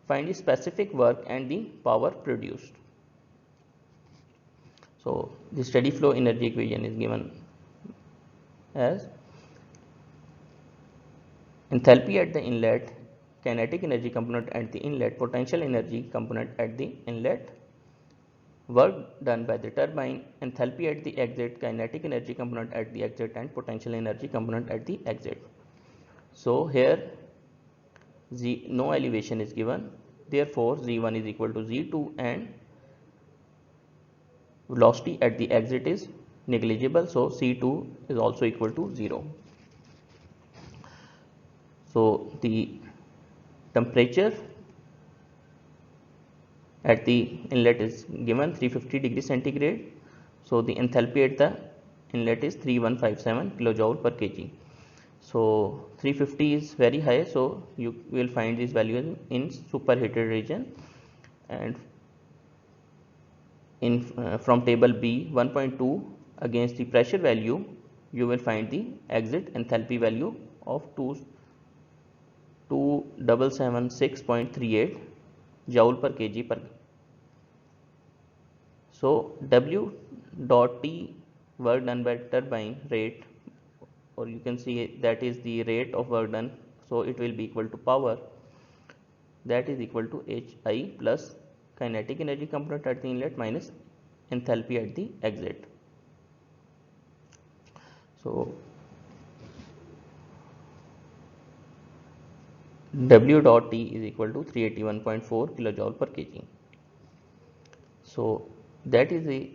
Find the specific work and the power produced. So the steady flow energy equation is given as enthalpy at the inlet kinetic energy component at the inlet, potential energy component at the inlet, work done by the turbine, enthalpy at the exit, kinetic energy component at the exit, and potential energy component at the exit. So here no elevation is given, therefore Z1 is equal to Z2 and velocity at the exit is negligible, so C2 is also equal to 0. So the temperature at the inlet is given 350 degrees centigrade. So the enthalpy at the inlet is 3157 kilojoule per kg. So 350 is very high, so you will find this value in superheated region, and in from table B 1.2 against the pressure value you will find the exit enthalpy value of 2776.38 joule per kg per. So W dot T, work done by turbine rate, or you can see that is the rate of work done, so it will be equal to power, that is equal to HI plus kinetic energy component at the inlet minus enthalpy at the exit. So W dot T is equal to 381.4 kilojoule per kg. So that is the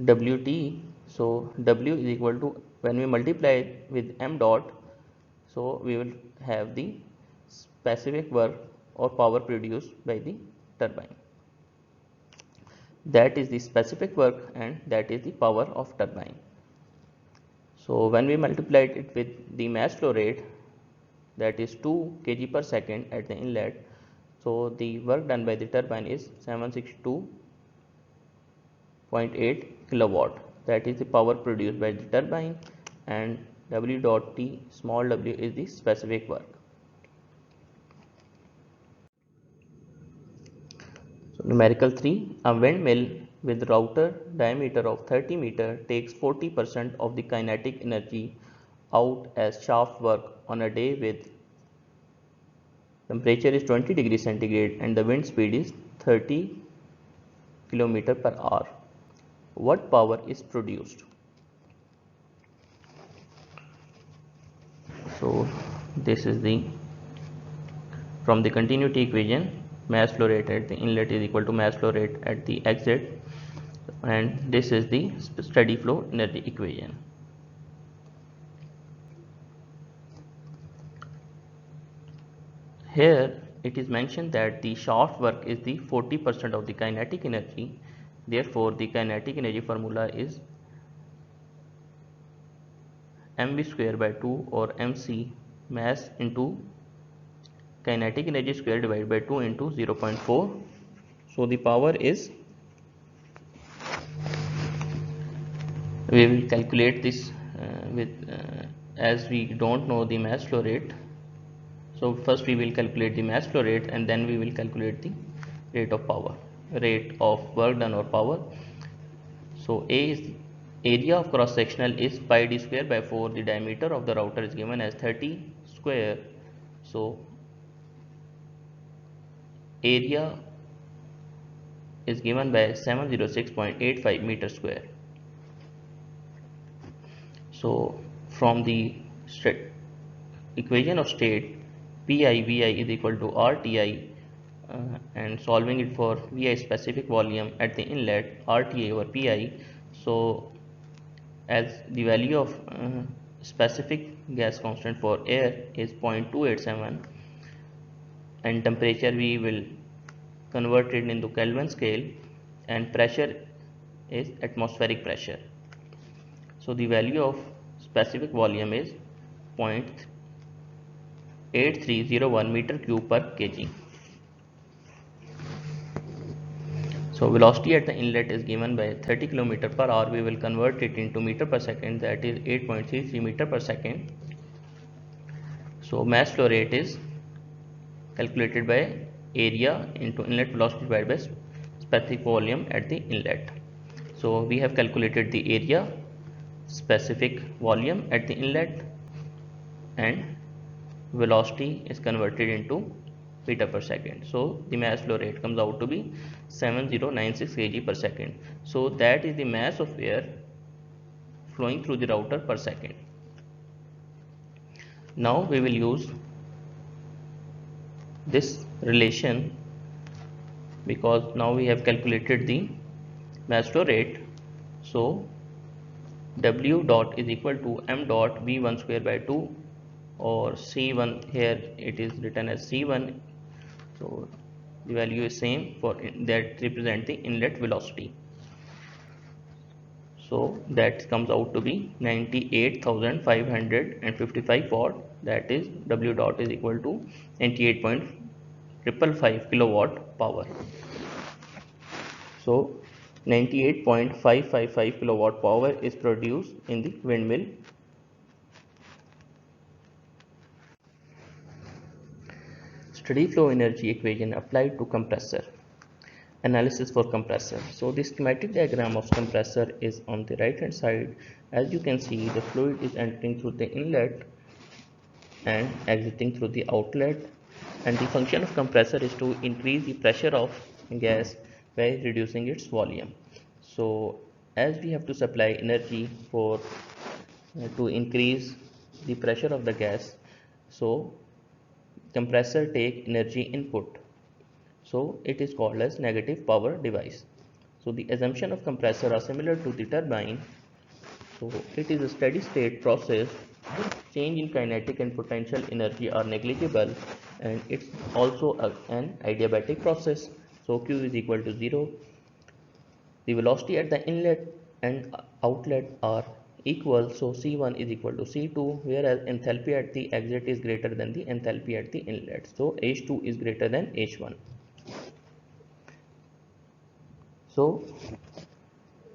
WT. So W is equal to, when we multiply with m dot, so we will have the specific work or power produced by the turbine. That is the specific work and that is the power of turbine. So when we multiplied it with the mass flow rate, that is 2 kg per second at the inlet, so the work done by the turbine is 762.8 kilowatt, that is the power produced by the turbine, and W dot T small w is the specific work. So numerical 3, a windmill with router diameter of 30 meter takes 40% of the kinetic energy out as shaft work on a day with temperature is 20 degrees centigrade and the wind speed is 30 km per hour. What power is produced? So this is the, from the continuity equation, mass flow rate at the inlet is equal to mass flow rate at the exit, and this is the steady flow energy equation. Here it is mentioned that the shaft work is the 40% of the kinetic energy, therefore the kinetic energy formula is mv square by 2 or mc, mass into kinetic energy square divided by 2 into 0.4. So the power is, we will calculate this as we don't know the mass flow rate. So first we will calculate the mass flow rate and then we will calculate the rate of power, rate of work done or power. So A is area of cross sectional is pi d square by 4. The diameter of the router is given as 30 square. So area is given by 706.85 meter square. So from the equation of state, Pi Vi is equal to RTI, and solving it for Vi specific volume at the inlet, RTA over Pi. So as the value of specific gas constant for air is 0.287 and temperature we will convert it into Kelvin scale, and pressure is atmospheric pressure. So the value of specific volume is 0.8301 meter cube per kg. So velocity at the inlet is given by 30 km per hour. We will convert it into meter per second, that is 8.33 meter per second. So mass flow rate is calculated by area into inlet velocity divided by specific volume at the inlet. So we have calculated the area, specific volume at the inlet, and velocity is converted into meter per second. So the mass flow rate comes out to be 7096 kg per second. So that is the mass of air flowing through the router per second. Now we will use this relation because now we have calculated the mass flow rate. So W dot is equal to m dot V1 square by 2, or C1, here it is written as C1, so the value is same for that represent the inlet velocity. So that comes out to be 98,555 watt, that is W dot is equal to 98.555 kilowatt power. So 98.555 kilowatt power is produced in the windmill. Steady flow energy equation applied to compressor. Analysis for compressor. So the schematic diagram of compressor is on the right hand side. As you can see, the fluid is entering through the inlet and exiting through the outlet, and the function of compressor is to increase the pressure of gas by reducing its volume. So as we have to supply energy for to increase the pressure of the gas, so compressor take energy input, so it is called as negative power device. So the assumption of compressor are similar to the turbine. So it is a steady state process, change in kinetic and potential energy are negligible, and it's also an adiabatic process. So Q is equal to 0. The velocity at the inlet and outlet are equal, so C1 is equal to C2, whereas enthalpy at the exit is greater than the enthalpy at the inlet. So H2 is greater than H1. So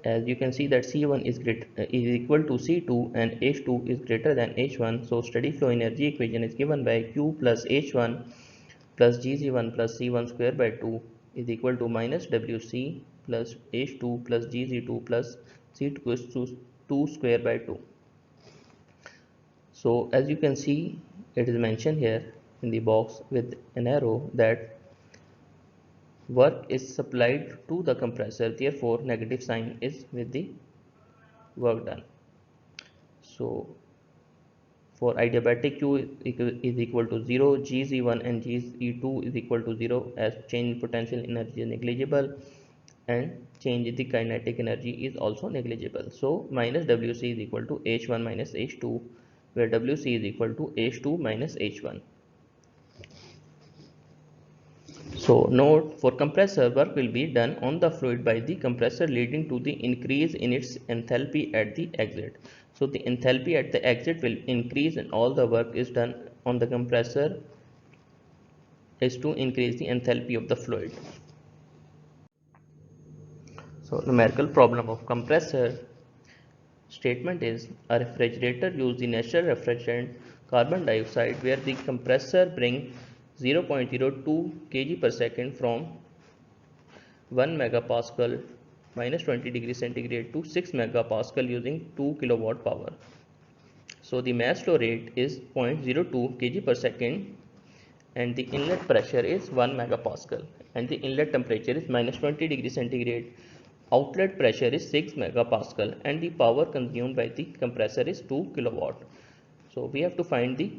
as you can see that C1 is equal to C2 and H2 is greater than H1. So steady flow energy equation is given by Q plus H1 plus Gg1 plus C1 square by 2 is equal to minus Wc plus H2 plus Gg2 plus C2 is to 2 square by 2. So as you can see, it is mentioned here in the box with an arrow that work is supplied to the compressor, therefore negative sign is with the work done. So for adiabatic Q is equal to 0, Gz1 and Gz2 is equal to 0, as change in potential energy is negligible and change in the kinetic energy is also negligible. So minus Wc is equal to H1 minus H2, where Wc is equal to H2 minus H1. So note, for compressor, work will be done on the fluid by the compressor, leading to the increase in its enthalpy at the exit. So the enthalpy at the exit will increase, and all the work is done on the compressor is to increase the enthalpy of the fluid. So numerical problem of compressor statement is: a refrigerator uses the natural refrigerant carbon dioxide, where the compressor brings 0.02 kg per second from 1 megapascal minus 20 degree centigrade to 6 megapascal using 2 kilowatt power. So the mass flow rate is 0.02 kg per second, and the inlet pressure is 1 megapascal, and the inlet temperature is minus 20 degree centigrade. Outlet pressure is 6 megapascal, and the power consumed by the compressor is 2 kilowatt. So we have to find the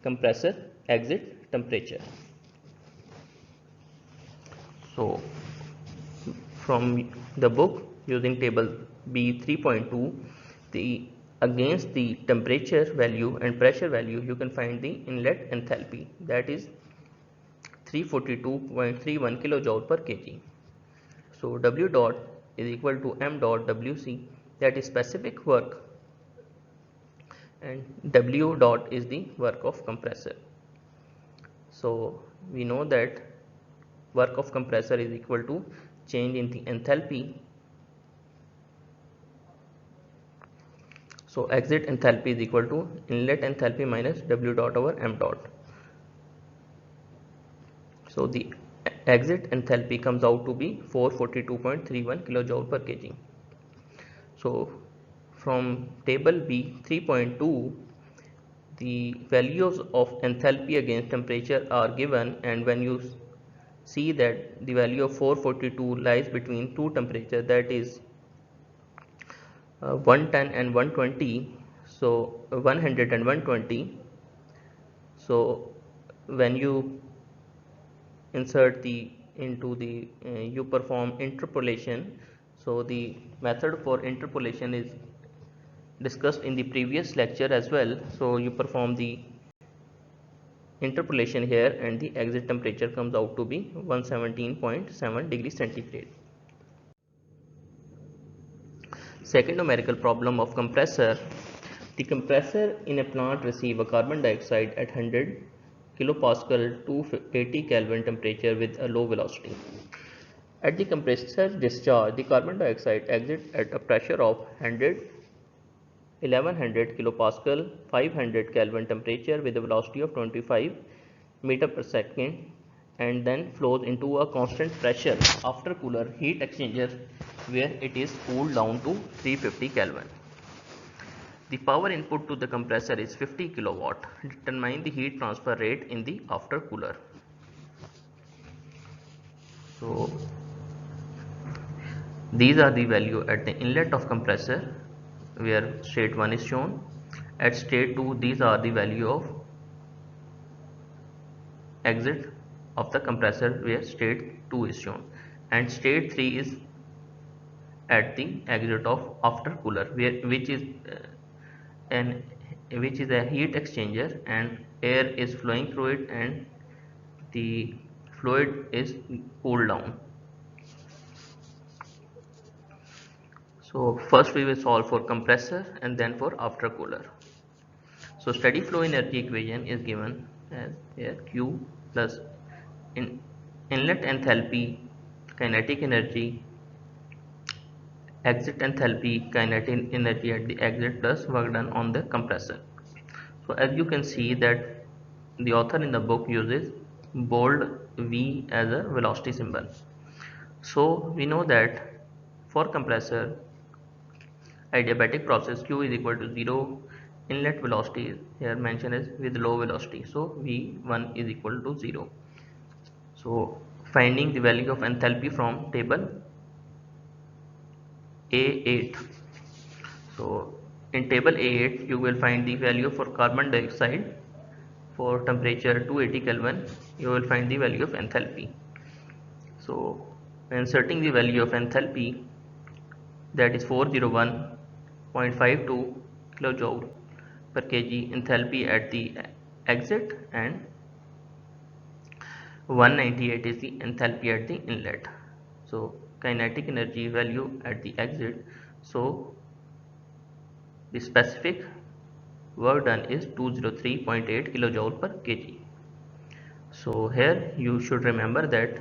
compressor exit temperature. So from the book, using table B 3.2, the against the temperature value and pressure value, you can find the inlet enthalpy, that is 342.31 kilojoule per kg. So W dot is equal to m dot Wc, that is specific work, and W dot is the work of compressor. So we know that work of compressor is equal to change in the enthalpy. So exit enthalpy is equal to inlet enthalpy minus W dot over m dot. So the exit enthalpy comes out to be 442.31 kilojoule per kg. So from table B 3.2, the values of enthalpy against temperature are given, and when you see that the value of 442 lies between two temperatures, that is 110 and 120, so 100 and 120. So when you insert the into the you perform interpolation. So the method for interpolation is discussed in the previous lecture as well. So you perform the interpolation here, and the exit temperature comes out to be 117.7 degrees centigrade. Second numerical problem of compressor. The compressor in a plant receive a carbon dioxide at 100 kilopascal to 80 Kelvin temperature with a low velocity. At the compressor discharge, the carbon dioxide exits at a pressure of 1100 kilopascal, 500 Kelvin temperature with a velocity of 25 meter per second, and then flows into a constant pressure aftercooler heat exchanger where it is cooled down to 350 Kelvin. The power input to the compressor is 50 kilowatt. Determine the heat transfer rate in the aftercooler. So these are the value at the inlet of compressor where state 1 is shown. At state 2, these are the value of exit of the compressor where state 2 is shown, and state 3 is at the exit of aftercooler which is a heat exchanger, and air is flowing through it and the fluid is cooled down. So first we will solve for compressor and then for aftercooler. So steady flow energy equation is given as here Q plus inlet enthalpy, kinetic energy, exit enthalpy, kinetic energy at the exit plus work done on the compressor. So as you can see that the author in the book uses bold V as a velocity symbol. So we know that for compressor adiabatic process Q is equal to 0, inlet velocity here mentioned is with low velocity, so V1 is equal to 0. So finding the value of enthalpy from table A8. So in table A8 you will find the value for carbon dioxide for temperature 280 Kelvin. You will find the value of enthalpy. So inserting the value of enthalpy, that is 401.52 kilojoule per kg enthalpy at the exit, and 198 is the enthalpy at the inlet. So kinetic energy value at the exit, so the specific work done is 203.8 kilojoule per kg. So here you should remember that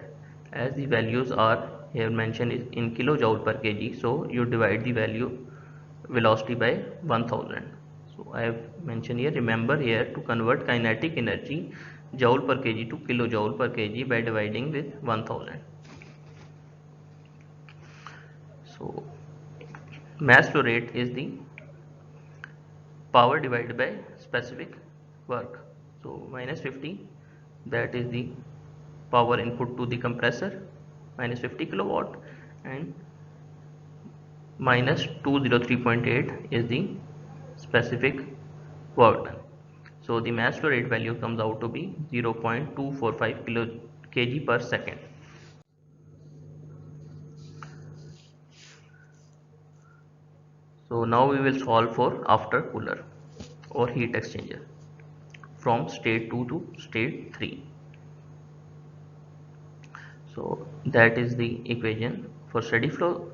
as the values are here mentioned is in kilojoule per kg, so you divide the value velocity by 1000. So I have mentioned here, remember here to convert kinetic energy joule per kg to kilojoule per kg by dividing with 1000. So mass flow rate is the power divided by specific work. So minus 50, that is the power input to the compressor, minus 50 kilowatt, and minus 203.8 is the specific work done. So the mass flow rate value comes out to be 0.245 kg per second. So now we will solve for aftercooler or heat exchanger from state 2 to state 3. So that is the equation for steady flow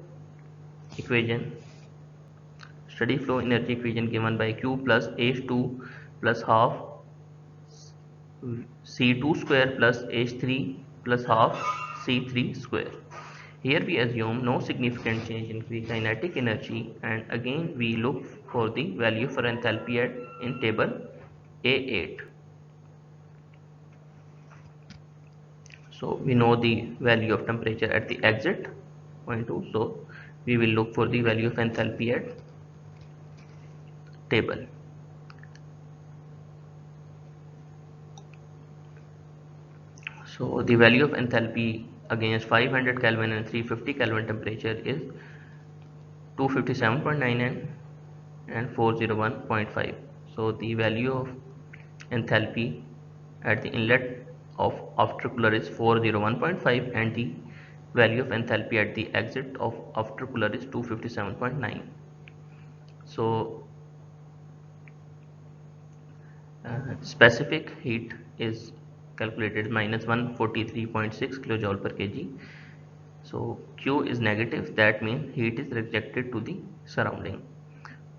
equation. Steady flow energy equation given by Q plus H2 plus half C2 square plus H3 plus half C3 square. Here we assume no significant change in the kinetic energy, and again we look for the value for enthalpy in table A8. So we know the value of temperature at the exit 0.2, so we will look for the value of enthalpy at table. So the value of enthalpy against 500 Kelvin and 350 Kelvin temperature is 257.9 and 401.5. So the value of enthalpy at the inlet of aftercooler is 401.5 and the value of enthalpy at the exit of aftercooler is 257.9. So specific heat is calculated minus 143.6 kilojoule per kg. So Q is negative, that means heat is rejected to the surrounding.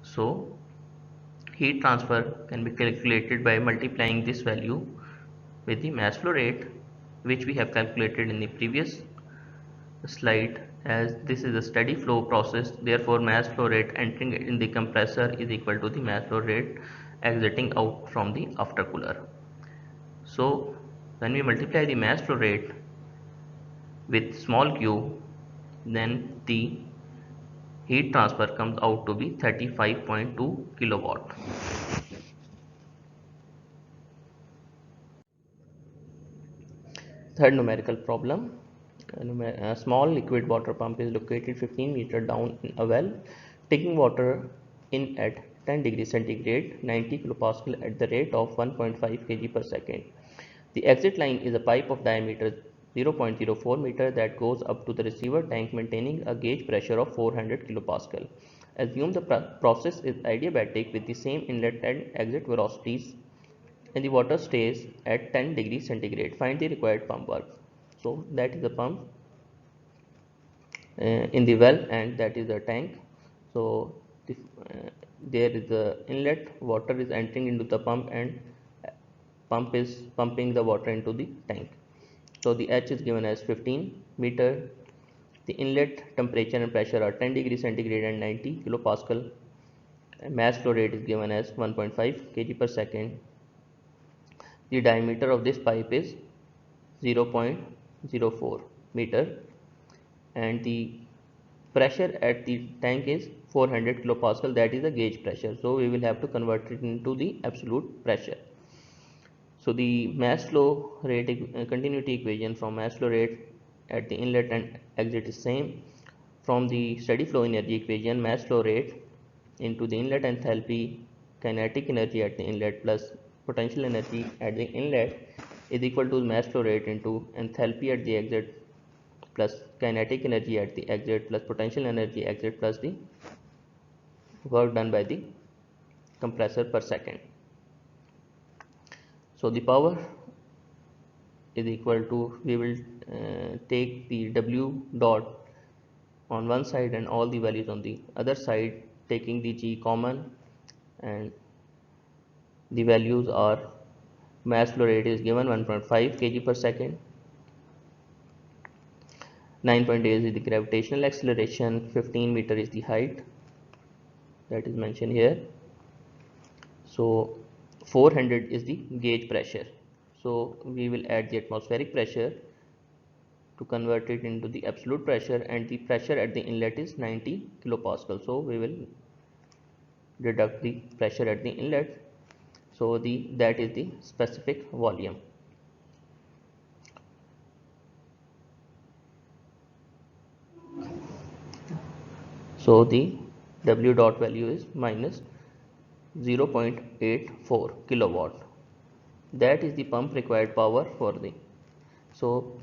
So heat transfer can be calculated by multiplying this value with the mass flow rate, which we have calculated in the previous slide. As this is a steady flow process, therefore mass flow rate entering in the compressor is equal to the mass flow rate exiting out from the aftercooler. So when we multiply the mass flow rate with small q, then the heat transfer comes out to be 35.2 kilowatt. Third numerical problem. A small liquid water pump is located 15 meters down in a well, taking water in at 10 degrees centigrade, 90 kilopascal at the rate of 1.5 kg per second. The exit line is a pipe of diameter 0.04 meter that goes up to the receiver tank, maintaining a gauge pressure of 400 kilopascal. Assume the process is adiabatic with the same inlet and exit velocities and the water stays at 10 degrees centigrade. Find the required pump work. So that is the pump in the well, and that is the tank. So there is the inlet, water is entering into the pump, and pump is pumping the water into the tank. So the H is given as 15 meter. The inlet temperature and pressure are 10 degrees centigrade and 90 kilopascal. Mass flow rate is given as 1.5 kg per second. The diameter of this pipe is 0.04 meter and the pressure at the tank is 400 kilopascal, that is the gauge pressure. So we will have to convert it into the absolute pressure. So the mass flow rate continuity equation from mass flow rate at the inlet and exit is same. From the steady flow energy equation, mass flow rate into the inlet enthalpy, kinetic energy at the inlet plus potential energy at the inlet is equal to mass flow rate into enthalpy at the exit plus kinetic energy at the exit plus potential energy exit plus the work done by the compressor per second. So the power is equal to, we will take the W dot on one side and all the values on the other side, taking the G common, and the values are mass flow rate is given 1.5 kg per second, 9.8 is the gravitational acceleration, 15 meter is the height that is mentioned here. So 400 is the gauge pressure. So we will add the atmospheric pressure to convert it into the absolute pressure, and the pressure at the inlet is 90 kilopascal. So we will deduct the pressure at the inlet. So that is the specific volume. So the W dot value is minus 0.84 kilowatt. That is the pump required power for the, so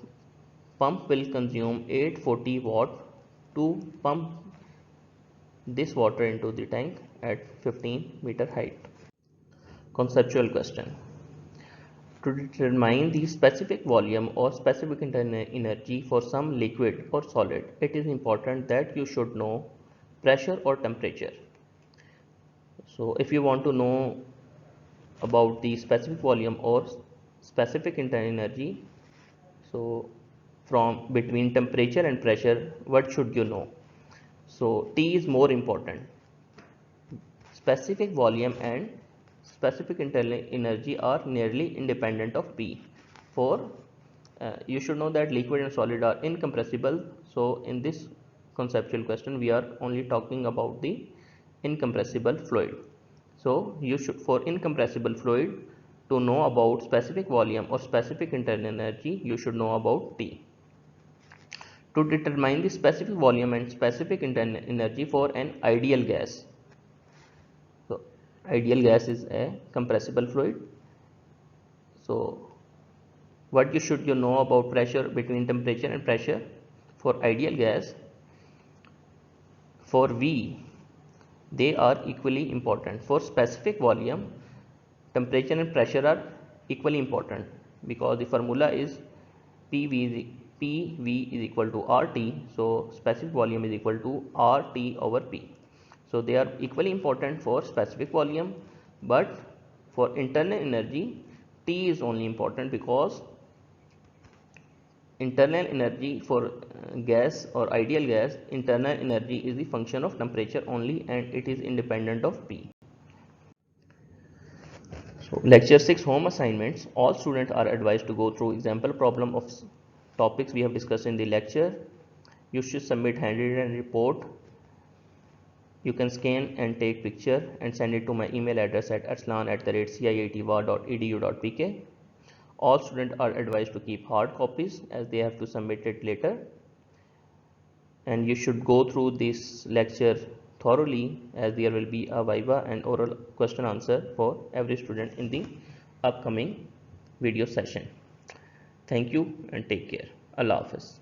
pump will consume 840 watt to pump this water into the tank at 15 meter height. Conceptual question. To determine the specific volume or specific internal energy for some liquid or solid, it is important that you should know pressure or temperature. So if you want to know about the specific volume or specific internal energy, so from between temperature and pressure, what should you know? So T is more important. Specific volume and specific internal energy are nearly independent of P. For you should know that liquid and solid are incompressible. So in this conceptual question, we are only talking about the incompressible fluid. So you should, for incompressible fluid, to know about specific volume or specific internal energy, you should know about T. To determine the specific volume and specific internal energy for an ideal gas. So, ideal gas is a compressible fluid. So, what should you know about pressure between temperature and pressure for ideal gas? For V, they are equally important. For specific volume, temperature and pressure are equally important because the formula is PV is equal to RT. So specific volume is equal to RT over P. So they are equally important for specific volume, but for internal energy, T is only important because internal energy for gas or ideal gas, internal energy is the function of temperature only and it is independent of P. So lecture 6 home assignments. All students are advised to go through example problem of topics we have discussed in the lecture. You should submit handwritten report. You can scan and take picture and send it to my email address at arslan@ciitwa.edu.pk. All students are advised to keep hard copies as they have to submit it later. And you should go through this lecture thoroughly as there will be a viva and oral question answer for every student in the upcoming video session. Thank you and take care. Allah Hafiz.